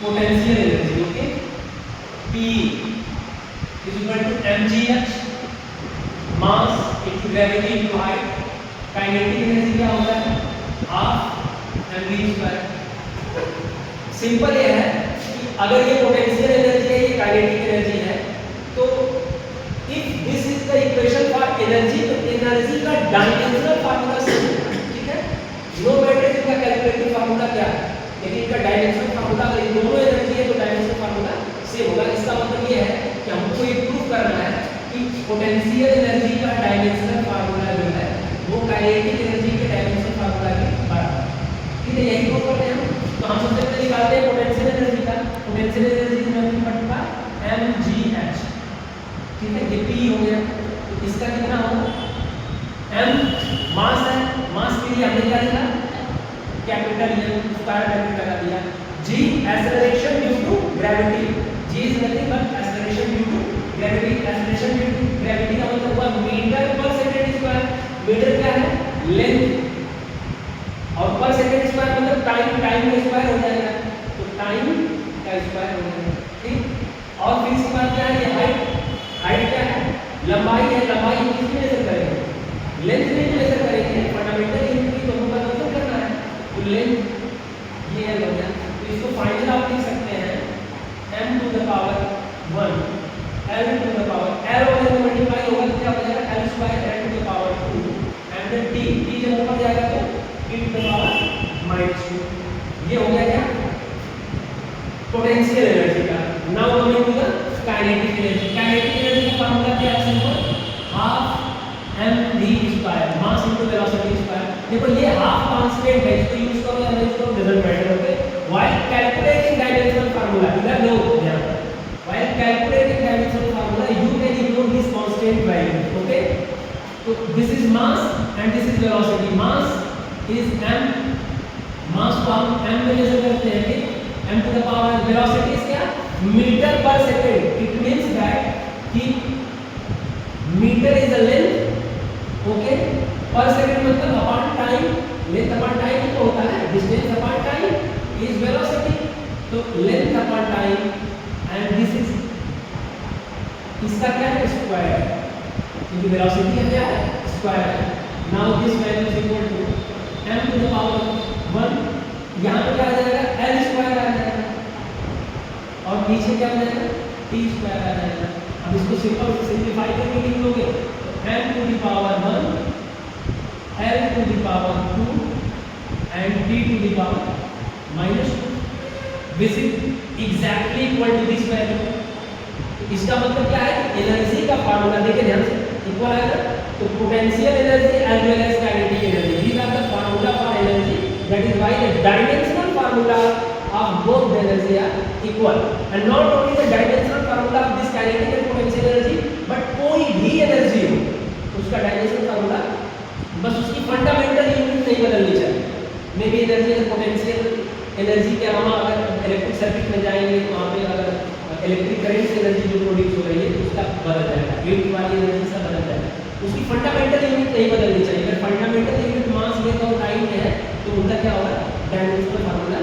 Potential energy, okay, P is equal to mgh mass into gravity into height. Kinetic energy क्या होता है, half mv square. Simple ये है कि अगर ये पोटेंशियल एनर्जी है, ये काइनेटिक एनर्जी है, तो if this is the equation for energy, तो एनर्जी का डायमेंशनल फार्मूला सेम है, ठीक है। नो मैटर इनका कैलकुलेटिव फार्मूला क्या है, लेकिन इनका डायमेंशनल फार्मूला, अगर इन दोनों एनर्जी है तो डायमेंशनल फार्मूला सेम होगा। इसका मतलब ये है कि हमको ये प्रूव करना है कि पोटेंशियल एनर्जी का डायमेंशनल फार्मूला जो है वो काइनेटिक एनर्जी के डायमेंशनल फार्मूला के बराबर है, ठीक है। यही प्रूव करते हैं। तो हम सबसे पहले निकालते हैं पोटेंशियल एनर्जी का। पोटेंशियल एनर्जी की नथिंग बट का mgh, ठीक है। ये p हो गया, तो इसका कितना होगा, m मास है, मास के लिए हमने क्या लिखा, कैपिटल M स्क्वायर ब्रैकेट लगा दिया। g acceleration due to gravity, g is nothing but acceleration due to gravity. Acceleration due to gravity का मतलब हुआ metre per second square. Metre क्या है, लेंथ, और पर सेकंड स्क्वायर मतलब टाइम, टाइम का स्क्वायर हो जाएगा, तो टाइम का स्क्वायर हो जाएगा, ठीक। और फिर इसके बाद क्या है, ये हाइट, हाइट क्या है, लंबाई है। लंबाई किस में मेजर करेंगे, लेंथ में मेजर करेंगे। फंडामेंटल यूनिट की दोनों का मतलब करना है, तो लेंथ ये है हो गया। तो इसको फाइनल आप लिख सकते हैं m to the power 1 l to the power l और l मल्टीप्लाई होगा तो क्या हो जाएगा, l square l to the power 2 and then t, t जब ऊपर जाएगा तो t टू द पावर -2। ये हो गया क्या, पोटेंशियल एनर्जी का। Now coming to the kinetic energy. Kinetic energy का फार्मूला क्या है, simple, half mv square, mass into velocity square. देखो ये हाफ कांस्टेंट है, इसको यूज करो या नहीं करो doesn't matter, okay. While calculating dimensional formula, इधर लो यहां पर, while calculating dimensional formula you can ignore this constant value, okay. तो this is mass and this is velocity. Mass is m, mass को हम m में मेजर करते हैं, ठीक, m to the power, velocity is क्या, metre per second. It means that कि metre is the length, okay, per second मतलब upon time, length upon time तो होता है, distance upon time is velocity, तो length upon time and this is, इसका क्या है, स्क्वायर, क्योंकि वेलोसिटी का क्या है, square. Now this value is equal to m to the power 1, यहां पे क्या आ जाएगा, l स्क्वायर आ जाएगा, और नीचे क्या आ जाएगा, t स्क्वायर आ जाएगा। अब इसको सिंपलीफाई करके लिख लोगे, m to the power 1 l to the power 2 and t to the power -2, this is exactly equal to this value. इसका मतलब क्या है कि एनर्जी का फार्मूला देखिए ध्यान से, इक्वल है ना, तो potential energy as well as kinetic energy, these are the formula for energy, that is why the dimensional formula of both energy are equal and not only the dimensional formula of this kinetic and potential energy, but कोई भी energy हो उसका dimensional formula, बस उसकी fundamental unit नहीं बदलनी चाहिए। May be energy और पोटेंशियल एनर्जी के अलावा अगर इलेक्ट्रिक सर्किट में जाएंगे तो वहाँ पे अगर इलेक्ट्रिक करंट से एनर्जी जो प्रोड्यूस हो रही है उसका बदल जाएगा, हीट वाली एनर्जी से बदल जाएगा, उसकी फंडामेंटल यूनिट नहीं बदलनी चाहिए। अगर फंडामेंटल यूनिट मास, लेंथ और टाइम में है तो उनका क्या होगा, डायमेंशनल फार्मूला